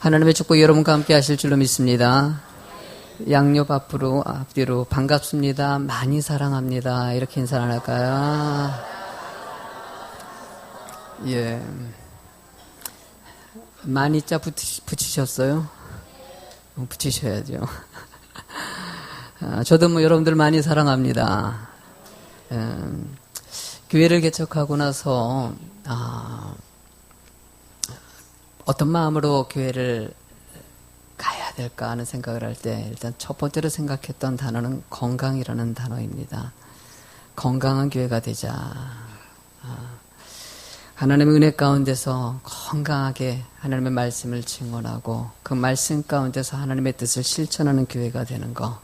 하나님의 축복 여러분과 함께 하실 줄로 믿습니다. 양옆 앞뒤로 반갑습니다. 많이 사랑합니다. 이렇게 인사 안 할까요? 예. 많이 자 붙이셨어요? 붙이셔야죠. 저도 여러분들 많이 사랑합니다. 교회를 개척하고 나서 어떤 마음으로 교회를 가야 될까 하는 생각을 할 때 일단 첫 번째로 생각했던 단어는 건강이라는 단어입니다. 건강한 교회가 되자. 하나님의 은혜 가운데서 건강하게 하나님의 말씀을 증언하고 그 말씀 가운데서 하나님의 뜻을 실천하는 교회가 되는 것.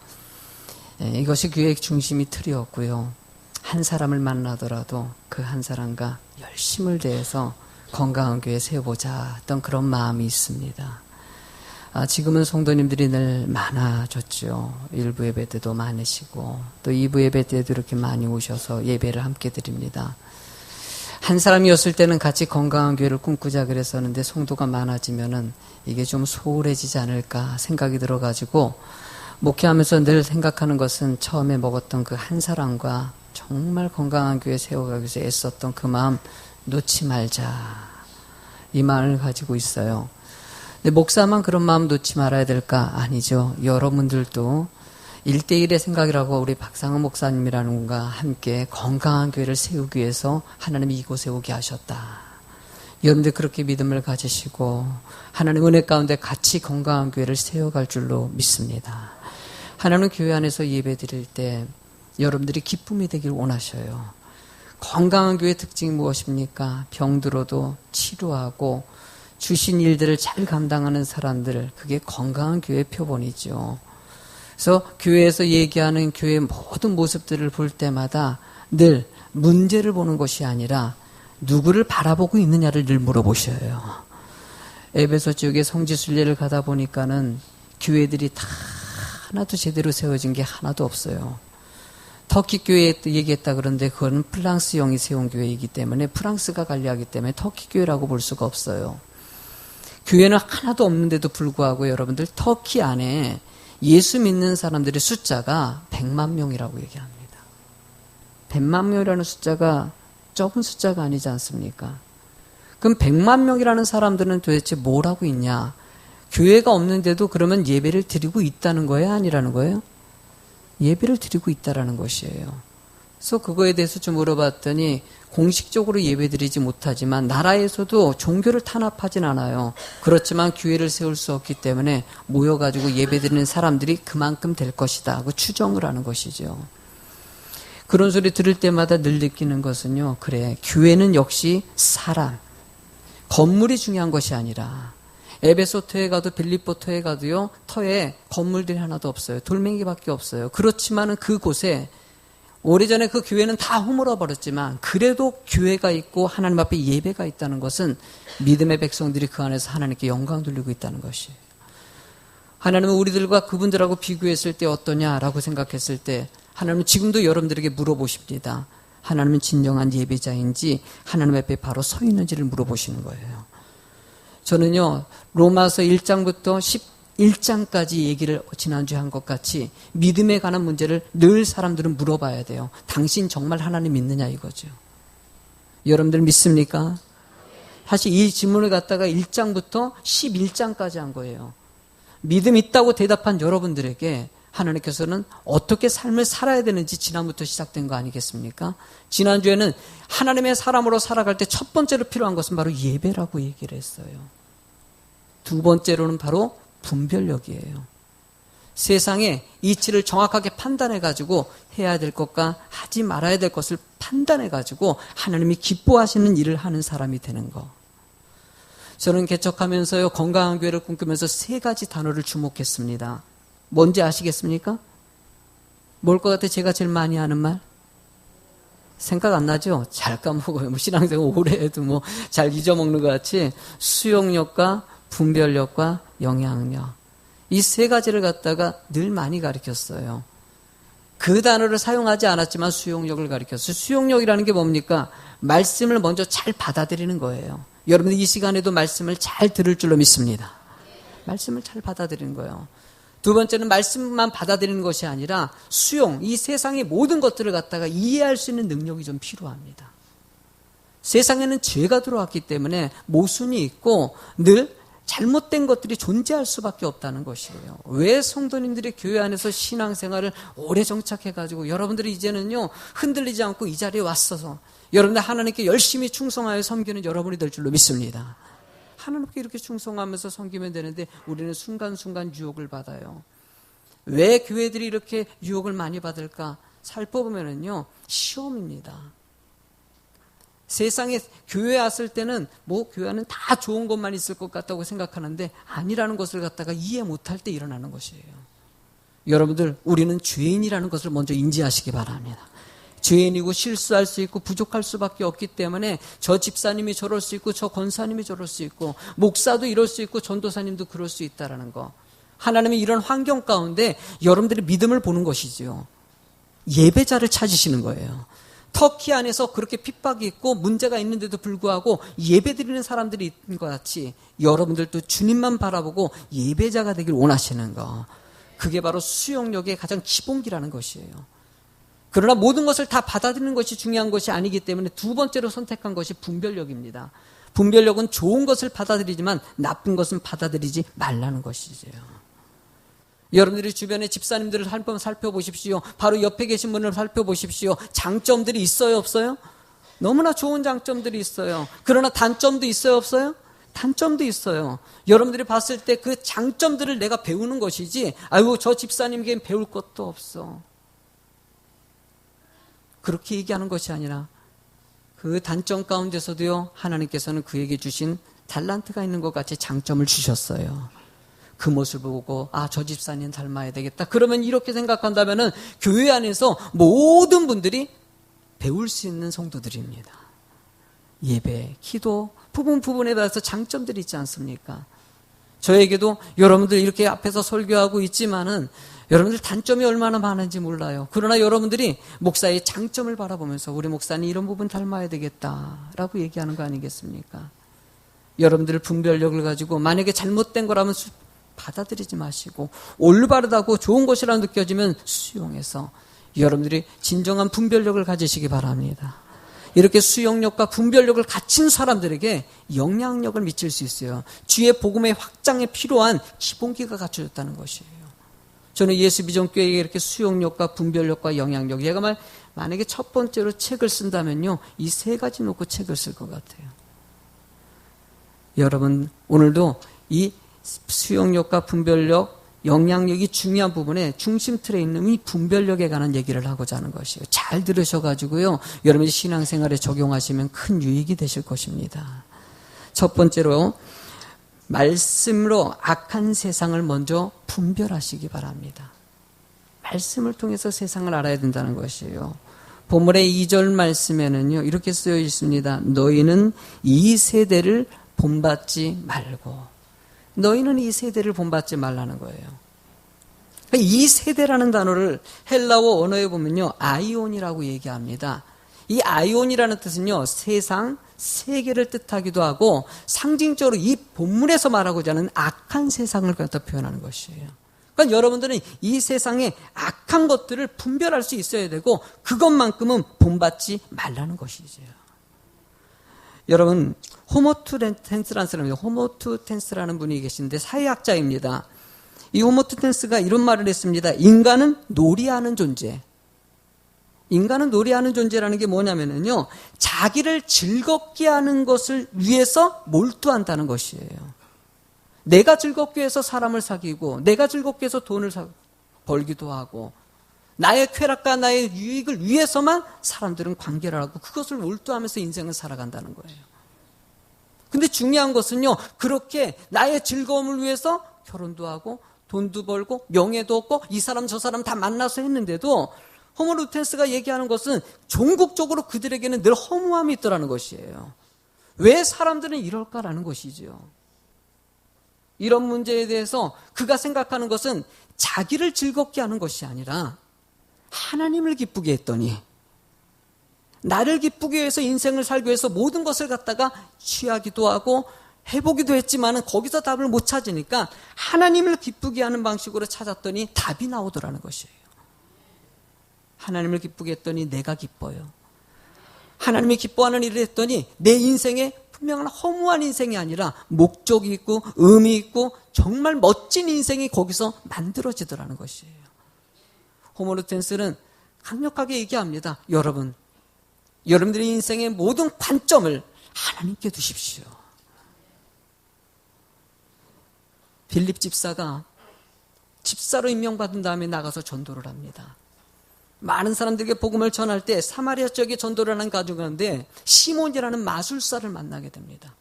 이것이 교회의 중심이 틀이었고요. 한 사람을 만나더라도 그 한 사람과 열심을 다해서 건강한 교회 세워보자 했던 그런 마음이 있습니다. 지금은 성도님들이 늘 많아졌죠. 1부 예배 때도 많으시고 또 2부 예배 때도 이렇게 많이 오셔서 예배를 함께 드립니다. 한 사람이었을 때는 같이 건강한 교회를 꿈꾸자 그랬었는데 성도가 많아지면은 이게 좀 소홀해지지 않을까 생각이 들어가지고 목회하면서 늘 생각하는 것은 처음에 먹었던 그 한 사람과 정말 건강한 교회 세워가기 위해서 애썼던 그 마음 놓지 말자. 이 마음을 가지고 있어요. 근데 목사만 그런 마음 놓지 말아야 될까? 아니죠. 여러분들도 1대1의 생각이라고 우리 박상은 목사님이라는 분과 함께 건강한 교회를 세우기 위해서 하나님이 이곳에 오게 하셨다. 여러분들 그렇게 믿음을 가지시고 하나님 은혜 가운데 같이 건강한 교회를 세워갈 줄로 믿습니다. 하나님 교회 안에서 예배 드릴 때 여러분들이 기쁨이 되길 원하셔요. 건강한 교회의 특징이 무엇입니까? 병들어도 치료하고 주신 일들을 잘 감당하는 사람들, 그게 건강한 교회의 표본이죠. 그래서 교회에서 얘기하는 교회의 모든 모습들을 볼 때마다 늘 문제를 보는 것이 아니라 누구를 바라보고 있느냐를 늘 물어보셔요. 에베소 지역에 성지순례를 가다 보니까는 교회들이 다 하나도 제대로 세워진 게 하나도 없어요. 터키 교회 얘기했다 그런데 그건 프랑스형이 세운 교회이기 때문에 프랑스가 관리하기 때문에 터키 교회라고 볼 수가 없어요. 교회는 하나도 없는데도 불구하고 여러분들 터키 안에 예수 믿는 사람들의 숫자가 100만 명이라고 얘기합니다. 100만 명이라는 숫자가 적은 숫자가 아니지 않습니까? 그럼 100만 명이라는 사람들은 도대체 뭘 하고 있냐? 교회가 없는데도 그러면 예배를 드리고 있다는 거예요? 아니라는 거예요? 예배를 드리고 있다라는 것이에요. 그래서 그거에 대해서 좀 물어봤더니 공식적으로 예배드리지 못하지만 나라에서도 종교를 탄압하진 않아요. 그렇지만 교회를 세울 수 없기 때문에 모여가지고 예배드리는 사람들이 그만큼 될 것이다 하고 추정을 하는 것이죠. 그런 소리 들을 때마다 늘 느끼는 것은요. 그래, 교회는 역시 사람, 건물이 중요한 것이 아니라 에베소 터에 가도 빌립보 터에 가도요. 터에 건물들이 하나도 없어요. 돌멩이밖에 없어요. 그렇지만은 그곳에 오래전에 그 교회는 다 허물어 버렸지만 그래도 교회가 있고 하나님 앞에 예배가 있다는 것은 믿음의 백성들이 그 안에서 하나님께 영광 돌리고 있다는 것이에요. 하나님은 우리들과 그분들하고 비교했을 때 어떠냐라고 생각했을 때 하나님은 지금도 여러분들에게 물어보십니다. 하나님은 진정한 예배자인지 하나님 앞에 바로 서 있는지를 물어보시는 거예요. 저는요, 로마서 1장부터 11장까지 얘기를 지난주에 한 것 같이 믿음에 관한 문제를 늘 사람들은 물어봐야 돼요. 당신 정말 하나님 믿느냐 이거죠. 여러분들 믿습니까? 사실 이 질문을 갖다가 1장부터 11장까지 한 거예요. 믿음 있다고 대답한 여러분들에게 하나님께서는 어떻게 삶을 살아야 되는지 지난부터 시작된 거 아니겠습니까? 지난주에는 하나님의 사람으로 살아갈 때 첫 번째로 필요한 것은 바로 예배라고 얘기를 했어요. 두 번째로는 바로 분별력이에요. 세상의 이치를 정확하게 판단해가지고 해야 될 것과 하지 말아야 될 것을 판단해가지고 하나님이 기뻐하시는 일을 하는 사람이 되는 거. 저는 개척하면서요, 건강한 교회를 꿈꾸면서 3가지 단어를 주목했습니다. 뭔지 아시겠습니까? 뭘 것 같아? 제가 제일 많이 하는 말? 생각 안 나죠? 잘 까먹어요. 신앙생활 오래 해도 잘 잊어먹는 것 같이 수용력과 분별력과 영향력. 이 3가지를 갖다가 늘 많이 가르쳤어요. 그 단어를 사용하지 않았지만 수용력을 가르쳤어요. 수용력이라는 게 뭡니까? 말씀을 먼저 잘 받아들이는 거예요. 여러분 이 시간에도 말씀을 잘 들을 줄로 믿습니다. 말씀을 잘 받아들이는 거예요. 두 번째는 말씀만 받아들이는 것이 아니라 수용, 이 세상의 모든 것들을 갖다가 이해할 수 있는 능력이 좀 필요합니다. 세상에는 죄가 들어왔기 때문에 모순이 있고 늘 잘못된 것들이 존재할 수밖에 없다는 것이에요. 왜 성도님들이 교회 안에서 신앙생활을 오래 정착해가지고 여러분들이 이제는요 흔들리지 않고 이 자리에 왔어서 여러분들 하나님께 열심히 충성하여 섬기는 여러분이 될 줄로 믿습니다. 하나님께 이렇게 충성하면서 섬기면 되는데 우리는 순간순간 유혹을 받아요. 왜 교회들이 이렇게 유혹을 많이 받을까? 살펴보면요 시험입니다. 세상에 교회에 왔을 때는 뭐 교회는 다 좋은 것만 있을 것 같다고 생각하는데 아니라는 것을 갖다가 이해 못할 때 일어나는 것이에요. 여러분들 우리는 죄인이라는 것을 먼저 인지하시기 바랍니다. 죄인이고 실수할 수 있고 부족할 수밖에 없기 때문에 저 집사님이 저럴 수 있고 저 권사님이 저럴 수 있고 목사도 이럴 수 있고 전도사님도 그럴 수 있다라는 거. 하나님이 이런 환경 가운데 여러분들의 믿음을 보는 것이죠. 예배자를 찾으시는 거예요. 터키 안에서 그렇게 핍박이 있고 문제가 있는데도 불구하고 예배드리는 사람들이 있는 것 같이 여러분들도 주님만 바라보고 예배자가 되길 원하시는 거. 그게 바로 수용력의 가장 기본기라는 것이에요. 그러나 모든 것을 다 받아들이는 것이 중요한 것이 아니기 때문에 두 번째로 선택한 것이 분별력입니다. 분별력은 좋은 것을 받아들이지만 나쁜 것은 받아들이지 말라는 것이죠. 여러분들이 주변의 집사님들을 한번 살펴보십시오. 바로 옆에 계신 분을 살펴보십시오. 장점들이 있어요, 없어요? 너무나 좋은 장점들이 있어요. 그러나 단점도 있어요, 없어요? 단점도 있어요. 여러분들이 봤을 때 그 장점들을 내가 배우는 것이지 아이고 저 집사님에겐 배울 것도 없어. 그렇게 얘기하는 것이 아니라 그 단점 가운데서도요 하나님께서는 그에게 주신 달란트가 있는 것 같이 장점을 주셨어요. 그 모습을 보고 아, 저 집사님 닮아야 되겠다. 그러면 이렇게 생각한다면은 교회 안에서 모든 분들이 배울 수 있는 성도들입니다. 예배, 기도, 부분에 따라서 장점들이 있지 않습니까? 저에게도 여러분들 이렇게 앞에서 설교하고 있지만은 여러분들 단점이 얼마나 많은지 몰라요. 그러나 여러분들이 목사의 장점을 바라보면서 우리 목사님 이런 부분 닮아야 되겠다라고 얘기하는 거 아니겠습니까? 여러분들 분별력을 가지고 만약에 잘못된 거라면 받아들이지 마시고 올바르다고 좋은 것이라 느껴지면 수용해서 여러분들이 진정한 분별력을 가지시기 바랍니다. 이렇게 수용력과 분별력을 갖춘 사람들에게 영향력을 미칠 수 있어요. 주의 복음의 확장에 필요한 기본기가 갖춰졌다는 것이에요. 저는 예수 비전교회에 이렇게 수용력과 분별력과 영향력, 얘가 만약에 첫 번째로 책을 쓴다면요 이 세 가지 놓고 책을 쓸 것 같아요. 여러분 오늘도 이 수용력과 분별력, 영향력이 중요한 부분에 중심 틀에 있는 이 분별력에 관한 얘기를 하고자 하는 것이에요. 잘 들으셔가지고요 여러분이 신앙생활에 적용하시면 큰 유익이 되실 것입니다. 첫 번째로 말씀으로 악한 세상을 먼저 분별하시기 바랍니다. 말씀을 통해서 세상을 알아야 된다는 것이에요. 본문의 2절 말씀에는요 이렇게 쓰여 있습니다. 너희는 이 세대를 본받지 말고. 너희는 이 세대를 본받지 말라는 거예요. 이 세대라는 단어를 헬라어 언어에 보면요 아이온이라고 얘기합니다. 이 아이온이라는 뜻은요 세상, 세계를 뜻하기도 하고 상징적으로 이 본문에서 말하고자 하는 악한 세상을 갖다 표현하는 것이에요. 그러니까 여러분들은 이 세상에 악한 것들을 분별할 수 있어야 되고 그것만큼은 본받지 말라는 것이죠. 여러분 호모투 텐스라는 사람입니다. 호모투 텐스라는 분이 계신데 사회학자입니다. 이 호모투 텐스가 이런 말을 했습니다. 인간은 놀이하는 존재. 인간은 놀이하는 존재라는 게 뭐냐면요 자기를 즐겁게 하는 것을 위해서 몰두한다는 것이에요. 내가 즐겁게 해서 사람을 사귀고 내가 즐겁게 해서 돈을 벌기도 하고 나의 쾌락과 나의 유익을 위해서만 사람들은 관계를 하고 그것을 몰두하면서 인생을 살아간다는 거예요. 근데 중요한 것은요 그렇게 나의 즐거움을 위해서 결혼도 하고 돈도 벌고 명예도 얻고 이 사람 저 사람 다 만나서 했는데도 호모루텐스가 얘기하는 것은 종국적으로 그들에게는 늘 허무함이 있더라는 것이에요. 왜 사람들은 이럴까라는 것이죠. 이런 문제에 대해서 그가 생각하는 것은 자기를 즐겁게 하는 것이 아니라 하나님을 기쁘게 했더니 나를 기쁘게 해서 인생을 살기 위해서 모든 것을 갖다가 취하기도 하고 해보기도 했지만은 거기서 답을 못 찾으니까 하나님을 기쁘게 하는 방식으로 찾았더니 답이 나오더라는 것이에요. 하나님을 기쁘게 했더니 내가 기뻐요. 하나님이 기뻐하는 일을 했더니 내 인생에 분명한 허무한 인생이 아니라 목적이 있고 의미 있고 정말 멋진 인생이 거기서 만들어지더라는 것이에요. 호모르텐스는 강력하게 얘기합니다. 여러분들의 인생의 모든 관점을 하나님께 두십시오. 빌립 집사가 집사로 임명받은 다음에 나가서 전도를 합니다. 많은 사람들에게 복음을 전할 때 사마리아 지역에 전도를 하는 가족 가운데 시몬이라는 마술사를 만나게 됩니다.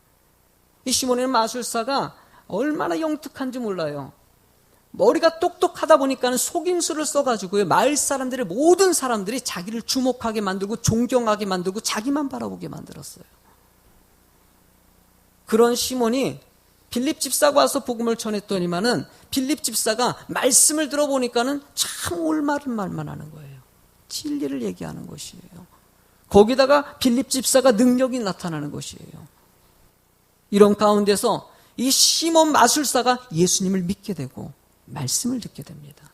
이 시몬이라는 마술사가 얼마나 영특한지 몰라요. 머리가 똑똑하다 보니까 속임수를 써가지고요, 마을 사람들의 모든 사람들이 자기를 주목하게 만들고 존경하게 만들고 자기만 바라보게 만들었어요. 그런 시몬이 빌립 집사가 와서 복음을 전했더니만은 빌립 집사가 말씀을 들어보니까는 참 올바른 말만 하는 거예요. 진리를 얘기하는 것이에요. 거기다가 빌립 집사가 능력이 나타나는 것이에요. 이런 가운데서 이 시몬 마술사가 예수님을 믿게 되고 말씀을 듣게 됩니다.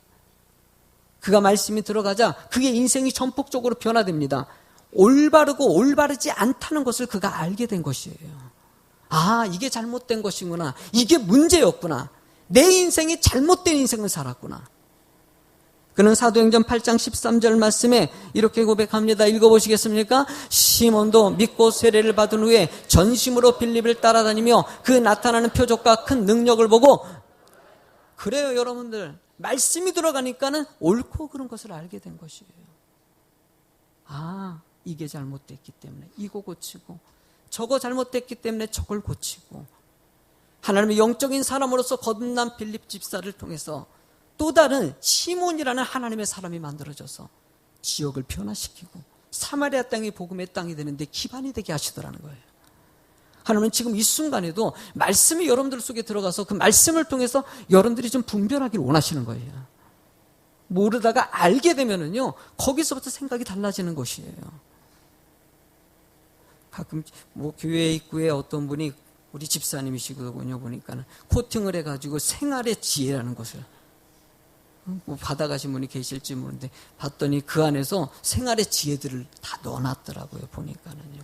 그가 말씀이 들어가자 그의 인생이 전폭적으로 변화됩니다. 올바르고 올바르지 않다는 것을 그가 알게 된 것이에요. 아, 이게 잘못된 것이구나. 이게 문제였구나. 내 인생이 잘못된 인생을 살았구나. 그는 사도행전 8장 13절 말씀에 이렇게 고백합니다. 읽어보시겠습니까? 시몬도 믿고 세례를 받은 후에 전심으로 빌립을 따라다니며 그 나타나는 표적과 큰 능력을 보고, 그래요, 여러분들. 말씀이 들어가니까는 옳고 그른 것을 알게 된 것이에요. 아, 이게 잘못됐기 때문에 이거 고치고, 저거 잘못됐기 때문에 저걸 고치고, 하나님의 영적인 사람으로서 거듭난 빌립 집사를 통해서 또 다른 시몬이라는 하나님의 사람이 만들어져서 지역을 변화시키고 사마리아 땅이 복음의 땅이 되는데 기반이 되게 하시더라는 거예요. 하나님은 지금 이 순간에도 말씀이 여러분들 속에 들어가서 그 말씀을 통해서 여러분들이 좀 분별하기를 원하시는 거예요. 모르다가 알게 되면은요, 거기서부터 생각이 달라지는 것이에요. 가끔 교회 입구에 어떤 분이 우리 집사님이시거든요. 보니까는 코팅을 해가지고 생활의 지혜라는 것을 받아가신 분이 계실지 모르는데 봤더니 그 안에서 생활의 지혜들을 다 넣어놨더라고요. 보니까는요.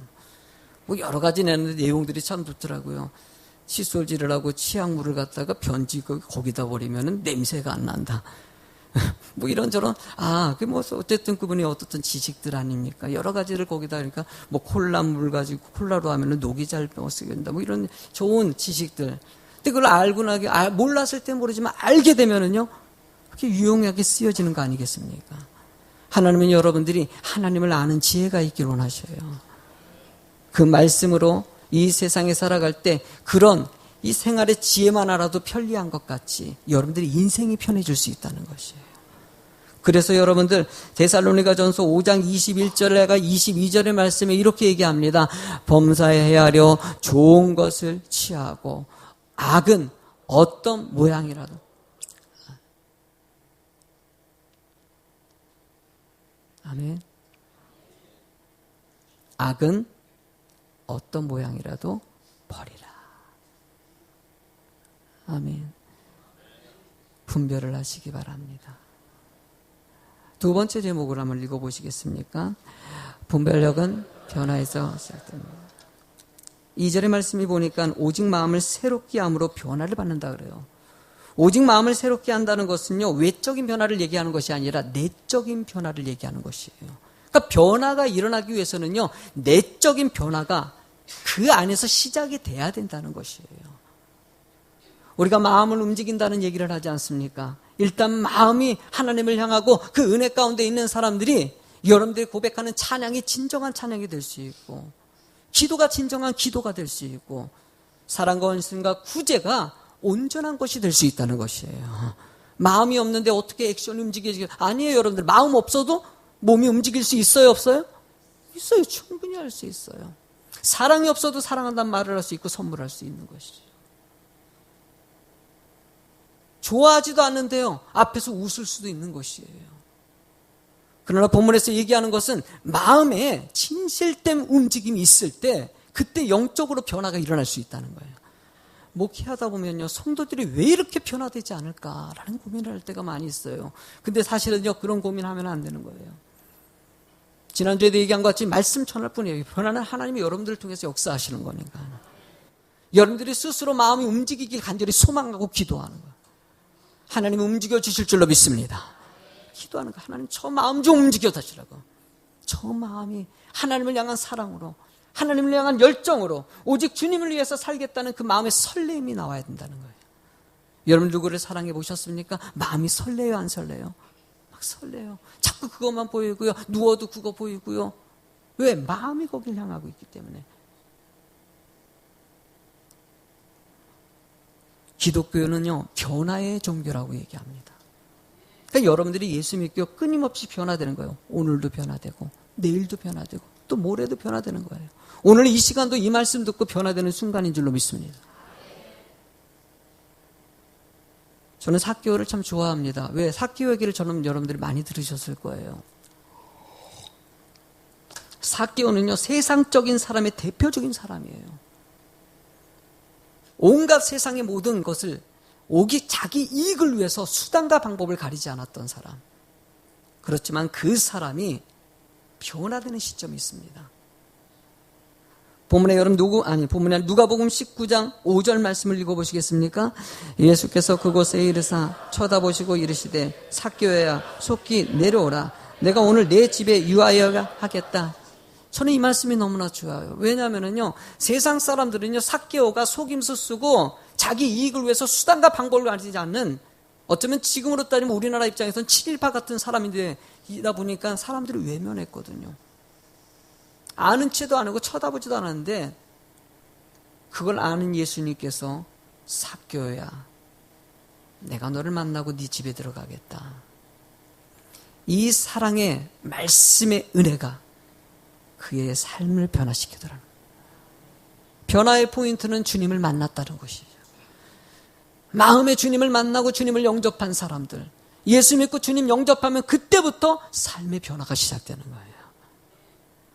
여러 가지 내용들이 참 좋더라고요. 칫솔질을 하고 치약물을 갖다가 변지 거기다 버리면은 냄새가 안 난다. 이런저런, 어쨌든 그분이 어떻든 지식들 아닙니까? 여러 가지를 거기다, 그러니까, 콜라물 가지고, 콜라로 하면은 녹이 잘 쓰게 된다. 이런 좋은 지식들. 근데 그걸 알고 몰랐을 때 모르지만 알게 되면은요, 그게 유용하게 쓰여지는 거 아니겠습니까? 하나님은 여러분들이 하나님을 아는 지혜가 있기를 원하셔요. 그 말씀으로 이 세상에 살아갈 때 그런 이 생활의 지혜만 알아도 편리한 것 같이 여러분들이 인생이 편해질 수 있다는 것이에요. 그래서 여러분들 데살로니가전서 5장 21절에가 22절의 말씀에 이렇게 얘기합니다. 범사에 헤아려 좋은 것을 취하고 악은 어떤 모양이라도, 아멘. 악은 어떤 모양이라도 버리라. 아멘. 분별을 하시기 바랍니다. 두 번째 제목을 한번 읽어보시겠습니까? 분별력은 변화에서 시작됩니다. 2절의 말씀이 보니까 오직 마음을 새롭게 함으로 변화를 받는다 그래요. 오직 마음을 새롭게 한다는 것은요, 외적인 변화를 얘기하는 것이 아니라 내적인 변화를 얘기하는 것이에요. 그러니까 변화가 일어나기 위해서는요, 내적인 변화가 그 안에서 시작이 돼야 된다는 것이에요. 우리가 마음을 움직인다는 얘기를 하지 않습니까? 일단 마음이 하나님을 향하고 그 은혜 가운데 있는 사람들이 여러분들이 고백하는 찬양이 진정한 찬양이 될 수 있고, 기도가 진정한 기도가 될 수 있고, 사랑과 헌신과 구제가 온전한 것이 될 수 있다는 것이에요. 마음이 없는데 어떻게 액션이 움직이지? 아니에요, 여러분들. 마음 없어도 몸이 움직일 수 있어요, 없어요? 있어요. 충분히 할 수 있어요. 사랑이 없어도 사랑한다는 말을 할 수 있고 선물할 수 있는 것이죠. 좋아하지도 않는데요, 앞에서 웃을 수도 있는 것이에요. 그러나 본문에서 얘기하는 것은 마음에 진실된 움직임이 있을 때 그때 영적으로 변화가 일어날 수 있다는 거예요. 목회하다 보면요, 성도들이 왜 이렇게 변화되지 않을까라는 고민을 할 때가 많이 있어요. 근데 사실은요, 그런 고민하면 안 되는 거예요. 지난주에도 얘기한 것 같이 말씀 전할 뿐이에요. 변화는 하나님이 여러분들을 통해서 역사하시는 거니까. 여러분들이 스스로 마음이 움직이길 간절히 소망하고 기도하는 거예요. 하나님이 움직여 주실 줄로 믿습니다. 기도하는 거, 하나님 저 마음 좀 움직여 다시라고. 저 마음이 하나님을 향한 사랑으로, 하나님을 향한 열정으로 오직 주님을 위해서 살겠다는 그 마음의 설렘이 나와야 된다는 거예요. 여러분 누구를 사랑해 보셨습니까? 마음이 설레요, 안 설레요? 막 설레요. 자꾸 그것만 보이고요. 누워도 그거 보이고요. 왜? 마음이 거길 향하고 있기 때문에. 기독교는요, 변화의 종교라고 얘기합니다. 그러니까 여러분들이 예수 믿고 끊임없이 변화되는 거예요. 오늘도 변화되고, 내일도 변화되고, 또 모레도 변화되는 거예요. 오늘 이 시간도 이 말씀 듣고 변화되는 순간인 줄로 믿습니다. 저는 삭개오를 참 좋아합니다. 왜? 삭개오 얘기를 저는 여러분들이 많이 들으셨을 거예요. 삭개오는요, 세상적인 사람의 대표적인 사람이에요. 온갖 세상의 모든 것을 오직 자기 이익을 위해서 수단과 방법을 가리지 않았던 사람. 그렇지만 그 사람이 변화되는 시점이 있습니다. 본문에 본문에 누가복음 19장 5절 말씀을 읽어보시겠습니까? 예수께서 그곳에 이르사 쳐다보시고 이르시되 삭개오야 속히 내려오라. 내가 오늘 내 집에 유하여 하겠다. 저는 이 말씀이 너무나 좋아요. 왜냐하면요, 세상 사람들은요, 삭개오가 속임수 쓰고 자기 이익을 위해서 수단과 방법을 가리지 않는, 어쩌면 지금으로 따지면 우리나라 입장에서는 친일파 같은 사람인데, 이다 보니까 사람들이 외면했거든요. 아는 체도 안 하고 쳐다보지도 않았는데, 그걸 아는 예수님께서 삭개오야, 내가 너를 만나고 네 집에 들어가겠다. 이 사랑의 말씀의 은혜가 그의 삶을 변화시키더라는 거예요. 변화의 포인트는 주님을 만났다는 것이죠. 마음의 주님을 만나고 주님을 영접한 사람들, 예수 믿고 주님 영접하면 그때부터 삶의 변화가 시작되는 거예요.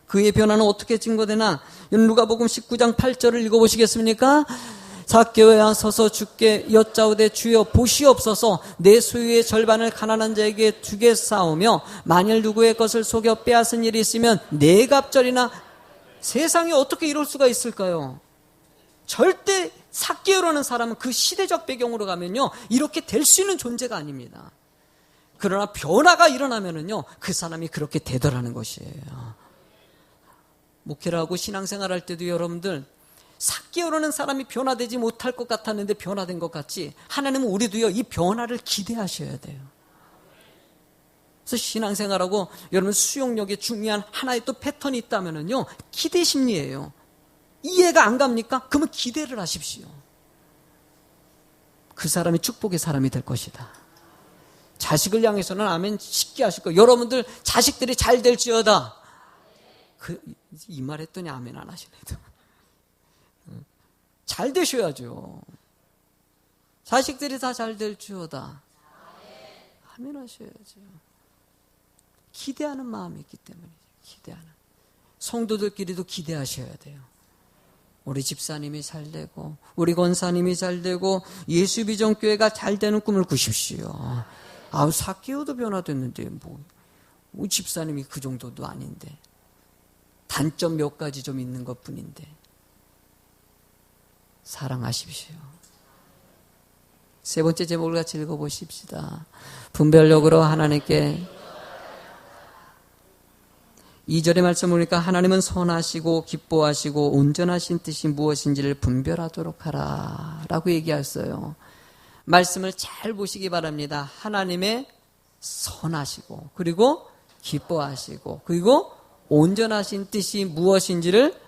그의 변화는 어떻게 증거되나? 누가복음 19장 8절을 읽어보시겠습니까? 삭개오야 서서 주께 여짜오되 주여 보시옵소서 내 소유의 절반을 가난한 자에게 주겠사오며 만일 누구의 것을 속여 빼앗은 일이 있으면 네 갑절이나. 세상에 어떻게 이럴 수가 있을까요? 절대 삭개오라는 사람은 그 시대적 배경으로 가면요, 이렇게 될 수 있는 존재가 아닙니다. 그러나 변화가 일어나면은요, 그 사람이 그렇게 되더라는 것이에요. 목회를 하고 신앙생활 할 때도 여러분들, 삭개오라는 사람이 변화되지 못할 것 같았는데 변화된 것 같이 하나님은 우리도요, 이 변화를 기대하셔야 돼요. 그래서 신앙생활하고 여러분 수용력에 중요한 하나의 또 패턴이 있다면은요, 기대 심리예요. 이해가 안 갑니까? 그러면 기대를 하십시오. 그 사람이 축복의 사람이 될 것이다. 자식을 향해서는 아멘 쉽게 하실 거예요. 여러분들 자식들이 잘 될지어다. 이 말 했더니 아멘 안 하시네요. 잘 되셔야죠. 자식들이 다 잘 될지어다. 아멘 하셔야죠. 기대하는 마음이 있기 때문이죠. 기대하는. 성도들끼리도 기대하셔야 돼요. 우리 집사님이 잘 되고 우리 권사님이 잘 되고 예수 비전교회가 잘 되는 꿈을 꾸십시오. 아우, 삭개오도 변화됐는데 뭐 집사님이 그 정도도 아닌데, 단점 몇 가지 좀 있는 것뿐인데. 사랑하십시오. 세 번째 제목을 같이 읽어보십시다. 분별력으로 하나님께. 2절의 말씀 보니까 하나님은 선하시고 기뻐하시고 온전하신 뜻이 무엇인지를 분별하도록 하라 라고 얘기했어요. 말씀을 잘 보시기 바랍니다. 하나님의 선하시고, 그리고 기뻐하시고, 그리고 온전하신 뜻이 무엇인지를,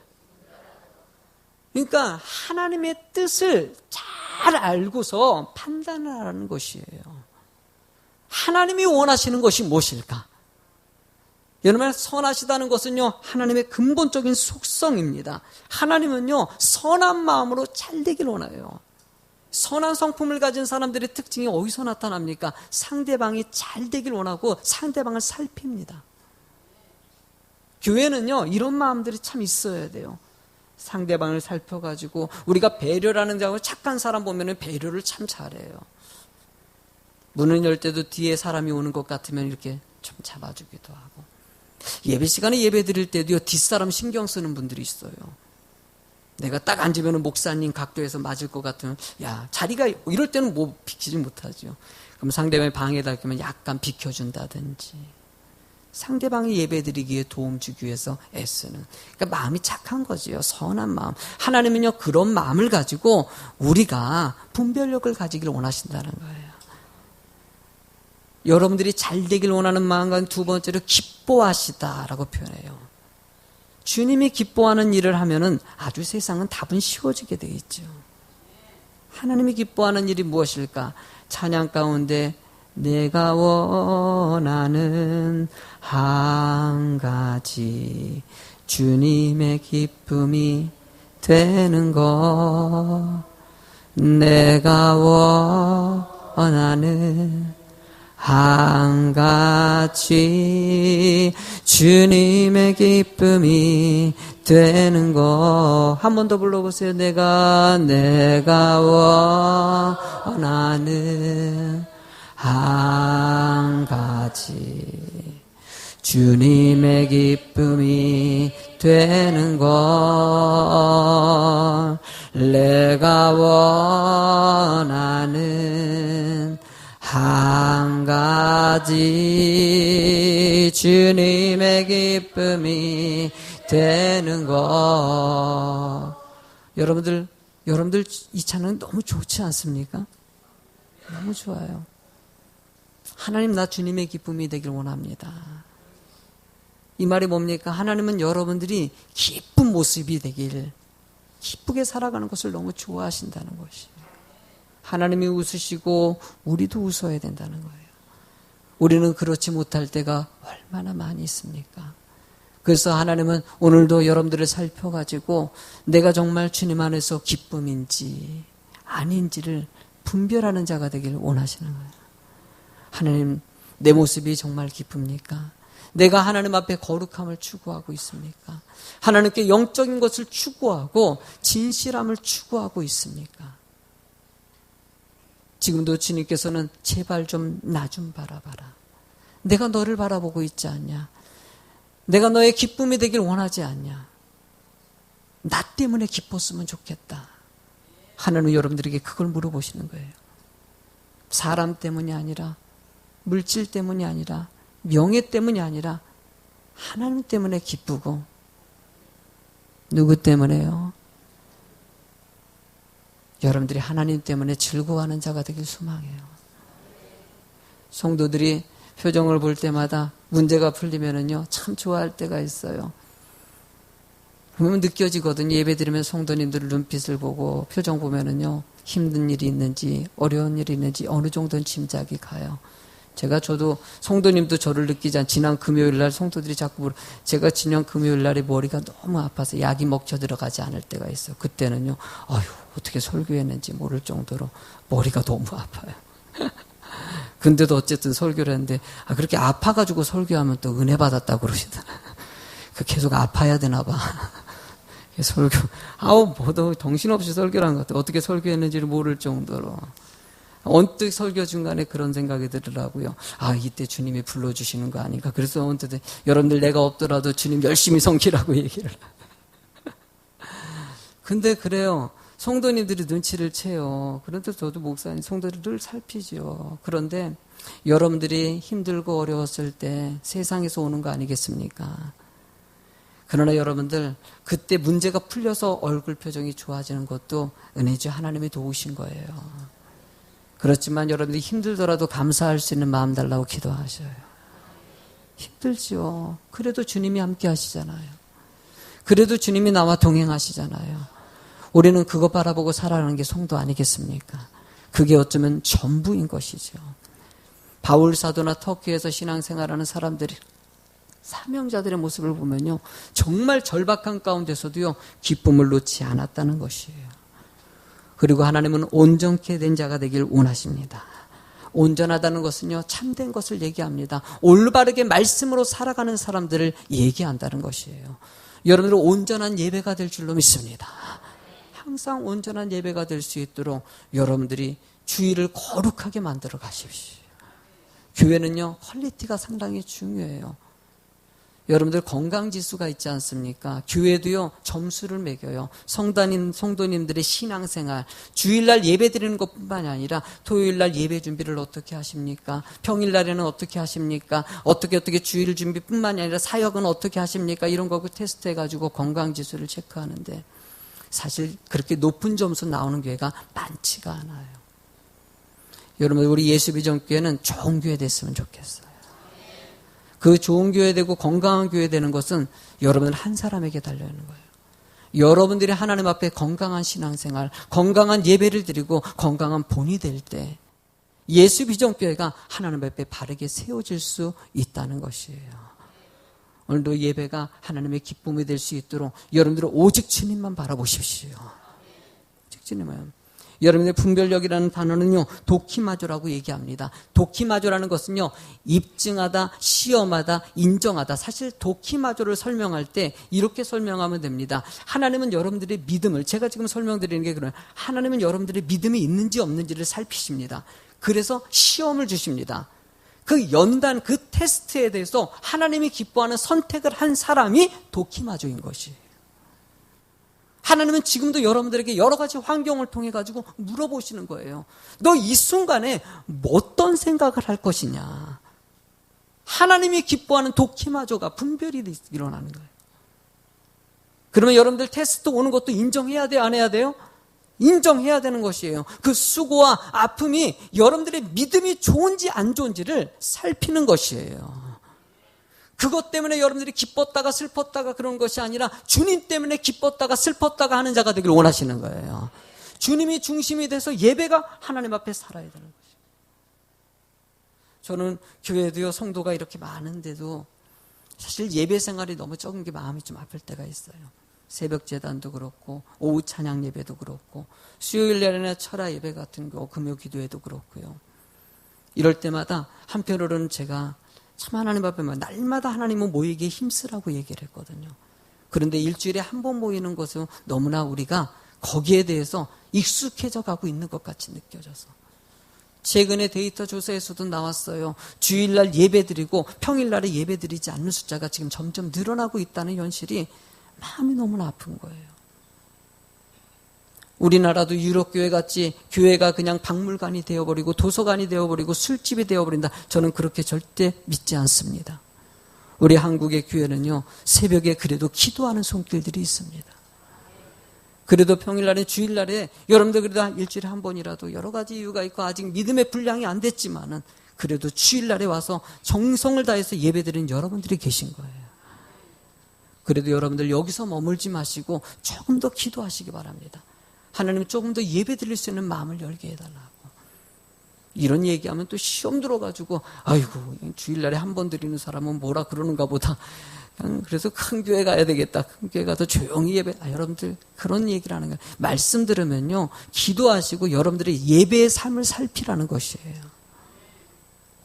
그러니까 하나님의 뜻을 잘 알고서 판단을 하는 것이에요. 하나님이 원하시는 것이 무엇일까? 여러분, 선하시다는 것은요, 하나님의 근본적인 속성입니다. 하나님은요, 선한 마음으로 잘 되길 원해요. 선한 성품을 가진 사람들의 특징이 어디서 나타납니까? 상대방이 잘 되길 원하고 상대방을 살핍니다. 교회는요, 이런 마음들이 참 있어야 돼요. 상대방을 살펴가지고 우리가 배려라는 자고 착한 사람 보면은 배려를 참 잘해요. 문을 열 때도 뒤에 사람이 오는 것 같으면 이렇게 좀 잡아주기도 하고, 예배 시간에 예배 드릴 때도요, 뒷사람 신경 쓰는 분들이 있어요. 내가 딱 앉으면 목사님 각도에서 맞을 것 같으면, 야, 자리가, 이럴 때는 뭐 비키지 못하죠. 그럼 상대방이 방해다 그러면 약간 비켜준다든지, 상대방이 예배 드리기에 도움 주기 위해서 애쓰는, 그러니까 마음이 착한 거지요. 선한 마음. 하나님은요, 그런 마음을 가지고 우리가 분별력을 가지기를 원하신다는 거예요. 여러분들이 잘 되길 원하는 마음과 두 번째로 기뻐하시다라고 표현해요. 주님이 기뻐하는 일을 하면은 아주 세상은 답은 쉬워지게 되어 있죠. 하나님이 기뻐하는 일이 무엇일까? 찬양 가운데 내가 원하는 한 가지 주님의 기쁨이 되는 것, 내가 원하는 한 가지 주님의 기쁨이 되는 것. 한 번 더 불러보세요. 내가 원하는 한 가지 주님의 기쁨이 되는 것, 내가 원하는 한 가지 주님의 기쁨이 되는 것. 여러분들 이 찬양 너무 좋지 않습니까? 너무 좋아요. 하나님, 나 주님의 기쁨이 되길 원합니다. 이 말이 뭡니까? 하나님은 여러분들이 기쁜 모습이 되길, 기쁘게 살아가는 것을 너무 좋아하신다는 것이에요. 하나님이 웃으시고 우리도 웃어야 된다는 거예요. 우리는 그렇지 못할 때가 얼마나 많이 있습니까? 그래서 하나님은 오늘도 여러분들을 살펴가지고 내가 정말 주님 안에서 기쁨인지 아닌지를 분별하는 자가 되기를 원하시는 거예요. 하나님, 내 모습이 정말 기쁩니까? 내가 하나님 앞에 거룩함을 추구하고 있습니까? 하나님께 영적인 것을 추구하고 진실함을 추구하고 있습니까? 지금도 주님께서는 제발 좀 나 좀 바라봐라. 내가 너를 바라보고 있지 않냐? 내가 너의 기쁨이 되길 원하지 않냐? 나 때문에 기뻤으면 좋겠다. 하나님은 여러분들에게 그걸 물어보시는 거예요. 사람 때문이 아니라, 물질 때문이 아니라, 명예 때문이 아니라 하나님 때문에 기쁘고, 누구 때문에요? 여러분들이 하나님 때문에 즐거워하는 자가 되길 소망해요. 성도들이 표정을 볼 때마다 문제가 풀리면은요, 참 좋아할 때가 있어요. 그러면 느껴지거든요. 예배 드리면 성도님들 눈빛을 보고 표정 보면은요, 힘든 일이 있는지 어려운 일이 있는지 어느 정도는 짐작이 가요. 저도 성도님도 저를 느끼지 않, 지난 금요일 날 성도들이 자꾸 제가 지난 금요일 날에 머리가 너무 아파서 약이 먹혀 들어가지 않을 때가 있어요. 그때는요, 아유, 어떻게 설교했는지 모를 정도로 머리가 너무 아파요. 근데도 어쨌든 설교를 했는데, 그렇게 아파가지고 설교하면 또 은혜 받았다고 그러시더라고요. 계속 아파야 되나 봐. 설교, 뭐도 정신없이 설교를 한 것 같아요. 어떻게 설교했는지를 모를 정도로. 언뜻 설교 중간에 그런 생각이 들더라고요. 이때 주님이 불러주시는 거 아닌가. 그래서 언뜻 여러분들 내가 없더라도 주님 열심히 섬기라고 얘기를. 근데 그래요. 성도님들이 눈치를 채요. 그런데 저도 목사님, 성도들을 늘 살피죠. 그런데 여러분들이 힘들고 어려웠을 때 세상에서 오는 거 아니겠습니까? 그러나 여러분들 그때 문제가 풀려서 얼굴 표정이 좋아지는 것도 은혜주 하나님이 도우신 거예요. 그렇지만 여러분들이 힘들더라도 감사할 수 있는 마음 달라고 기도하셔요. 힘들죠. 그래도 주님이 함께 하시잖아요. 그래도 주님이 나와 동행하시잖아요. 우리는 그거 바라보고 살아가는 게 성도 아니겠습니까? 그게 어쩌면 전부인 것이죠. 바울 사도나 터키에서 신앙생활하는 사람들이, 사명자들의 모습을 보면요, 정말 절박한 가운데서도요, 기쁨을 놓지 않았다는 것이에요. 그리고 하나님은 온전케 된 자가 되길 원하십니다. 온전하다는 것은요, 참된 것을 얘기합니다. 올바르게 말씀으로 살아가는 사람들을 얘기한다는 것이에요. 여러분들 온전한 예배가 될 줄로 믿습니다. 항상 온전한 예배가 될 수 있도록 여러분들이 주의를 거룩하게 만들어 가십시오. 교회는요, 퀄리티가 상당히 중요해요. 여러분들 건강지수가 있지 않습니까? 교회도요, 점수를 매겨요. 성도님들의 신앙생활, 주일날 예배 드리는 것뿐만이 아니라 토요일날 예배 준비를 어떻게 하십니까? 평일날에는 어떻게 하십니까? 어떻게 주일 준비뿐만이 아니라 사역은 어떻게 하십니까? 이런 거 테스트해가지고 건강지수를 체크하는데 사실 그렇게 높은 점수 나오는 교회가 많지가 않아요. 여러분, 우리 예수비전교회는 좋은 교회 됐으면 좋겠어요. 그 좋은 교회 되고 건강한 교회 되는 것은 여러분 한 사람에게 달려있는 거예요. 여러분들이 하나님 앞에 건강한 신앙생활, 건강한 예배를 드리고 건강한 본이 될 때 예수비전교회가 하나님 앞에 바르게 세워질 수 있다는 것이에요. 오늘도 예배가 하나님의 기쁨이 될 수 있도록 여러분들은 오직 주님만 바라보십시오. 오직 주님만. 여러분의 분별력이라는 단어는요, 도키마조라고 얘기합니다. 도키마조라는 것은요, 입증하다, 시험하다, 인정하다. 사실 도키마조를 설명할 때 이렇게 설명하면 됩니다. 하나님은 여러분들의 믿음을, 제가 지금 설명드리는 게 그래요. 하나님은 여러분들의 믿음이 있는지 없는지를 살피십니다. 그래서 시험을 주십니다. 그 연단, 그 테스트에 대해서 하나님이 기뻐하는 선택을 한 사람이 도키마조인 것이에요. 하나님은 지금도 여러분들에게 여러 가지 환경을 통해 가지고 물어보시는 거예요. 너 이 순간에 어떤 생각을 할 것이냐. 하나님이 기뻐하는 도키마조가 분별이 일어나는 거예요. 그러면 여러분들 테스트 오는 것도 인정해야 돼요? 안 해야 돼요? 인정해야 되는 것이에요. 그 수고와 아픔이 여러분들의 믿음이 좋은지 안 좋은지를 살피는 것이에요. 그것 때문에 여러분들이 기뻤다가 슬펐다가 그런 것이 아니라 주님 때문에 기뻤다가 슬펐다가 하는 자가 되길 원하시는 거예요. 주님이 중심이 돼서 예배가 하나님 앞에 살아야 되는 것이에요. 저는 교회도요, 성도가 이렇게 많은데도 사실 예배 생활이 너무 적은 게 마음이 좀 아플 때가 있어요. 새벽 제단도 그렇고 오후 찬양 예배도 그렇고 수요일 날이나 철야 예배 같은 거 금요 기도회도 그렇고요. 이럴 때마다 한편으로는 제가 참 하나님 앞에 날마다 하나님은 모이기에 힘쓰라고 얘기를 했거든요. 그런데 일주일에 한 번 모이는 것은 너무나 우리가 거기에 대해서 익숙해져 가고 있는 것 같이 느껴져서 최근에 데이터 조사에서도 나왔어요. 주일날 예배드리고 평일날에 예배드리지 않는 숫자가 지금 점점 늘어나고 있다는 현실이 마음이 너무나 아픈 거예요. 우리나라도 유럽교회 같이 교회가 그냥 박물관이 되어버리고 도서관이 되어버리고 술집이 되어버린다. 저는 그렇게 절대 믿지 않습니다. 우리 한국의 교회는요, 새벽에 그래도 기도하는 손길들이 있습니다. 그래도 평일날에 주일날에 여러분들 그래도 일주일에 한 번이라도 여러 가지 이유가 있고 아직 믿음의 분량이 안 됐지만은 그래도 주일날에 와서 정성을 다해서 예배드리는 여러분들이 계신 거예요. 그래도 여러분들 여기서 머물지 마시고 조금 더 기도하시기 바랍니다. 하나님 조금 더 예배 드릴 수 있는 마음을 열게 해달라고. 이런 얘기하면 또 시험 들어가지고 아이고 주일날에 한 번 드리는 사람은 뭐라 그러는가 보다. 그래서 큰 교회 가야 되겠다. 큰 교회 가서 조용히 예배. 여러분들 그런 얘기를 하는 거예요. 말씀 들으면요, 기도하시고 여러분들의 예배의 삶을 살피라는 것이에요.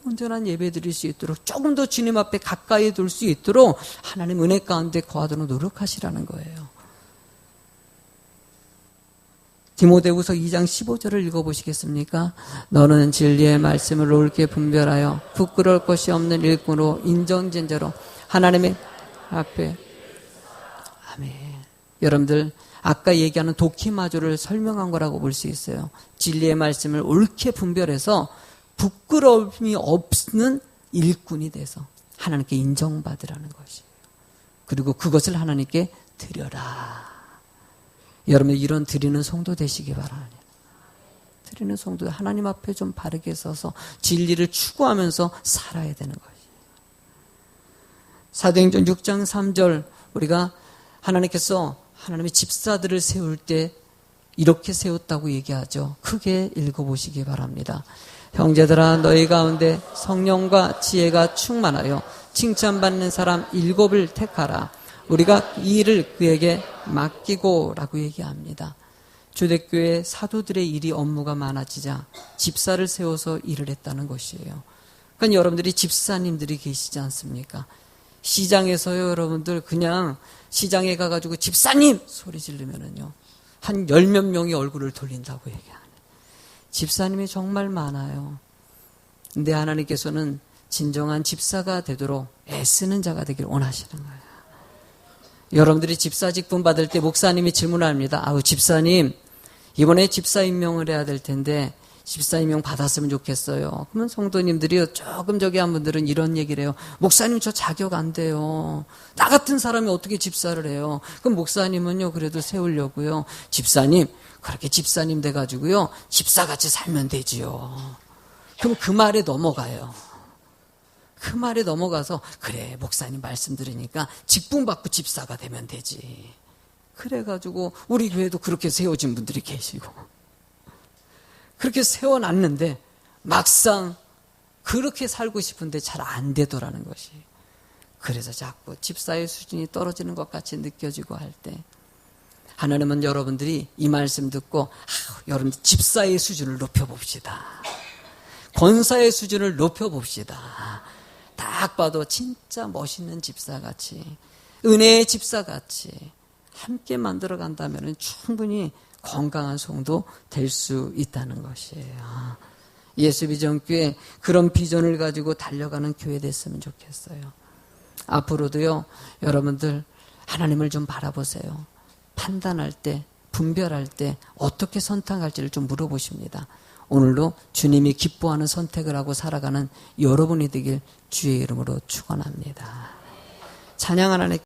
온전한 예배 드릴 수 있도록 조금 더 주님 앞에 가까이 둘 수 있도록 하나님 은혜 가운데 거하도록 노력하시라는 거예요. 디모데후서 2장 15절을 읽어보시겠습니까? 너는 진리의 말씀을 옳게 분별하여 부끄러울 것이 없는 일꾼으로 인정진자로 하나님의 앞에. 아멘. 여러분들 아까 얘기하는 도키마조를 설명한 거라고 볼 수 있어요. 진리의 말씀을 옳게 분별해서 부끄러움이 없는 일꾼이 돼서 하나님께 인정받으라는 것이에요. 그리고 그것을 하나님께 드려라. 여러분 이런 드리는 성도 되시기 바랍니다. 드리는 성도 하나님 앞에 좀 바르게 서서 진리를 추구하면서 살아야 되는 것이에요. 사도행전 6장 3절 우리가 하나님께서 하나님의 집사들을 세울 때 이렇게 세웠다고 얘기하죠. 크게 읽어보시기 바랍니다. 형제들아 너희 가운데 성령과 지혜가 충만하여 칭찬받는 사람 7을 택하라. 우리가 이 일을 그에게 맡기고 라고 얘기합니다. 초대교회 사도들의 일이 업무가 많아지자 집사를 세워서 일을 했다는 것이에요. 그러니까 여러분들이 집사님들이 계시지 않습니까? 시장에서요, 여러분들, 그냥 시장에 가가지고 집사님! 소리 지르면은요, 한 10몇 명이 얼굴을 돌린다고 얘기하는. 집사님이 정말 많아요. 근데 하나님께서는 진정한 집사가 되도록 애쓰는 자가 되기를 원하시는 거예요. 여러분들이 집사 직분 받을 때 목사님이 질문합니다. 아우, 집사님, 이번에 집사 임명을 해야 될 텐데 집사 임명 받았으면 좋겠어요. 그러면 성도님들이 조금 저기 한 분들은 이런 얘기를 해요. 목사님 저 자격 안 돼요. 나 같은 사람이 어떻게 집사를 해요. 그럼 목사님은요 그래도 세우려고요. 집사님 그렇게 집사님 돼가지고요 집사같이 살면 되지요. 그럼 그 말에 넘어가요. 그 말에 넘어가서 그래 목사님 말씀 들으니까 직분 받고 집사가 되면 되지. 그래가지고 우리 교회도 그렇게 세워진 분들이 계시고 그렇게 세워놨는데 막상 그렇게 살고 싶은데 잘 안 되더라는 것이. 그래서 자꾸 집사의 수준이 떨어지는 것 같이 느껴지고 할 때 하나님은 여러분들이 이 말씀 듣고 여러분 집사의 수준을 높여봅시다. 권사의 수준을 높여봅시다. 딱 봐도 진짜 멋있는 집사같이 은혜의 집사같이 함께 만들어간다면 충분히 건강한 성도 될 수 있다는 것이에요. 예수비전교회 그런 비전을 가지고 달려가는 교회 됐으면 좋겠어요. 앞으로도요 여러분들 하나님을 좀 바라보세요. 판단할 때 분별할 때 어떻게 선택할지를 좀 물어보십니다. 오늘도 주님이 기뻐하는 선택을 하고 살아가는 여러분이 되길 주의 이름으로 축원합니다. 찬양 하나님.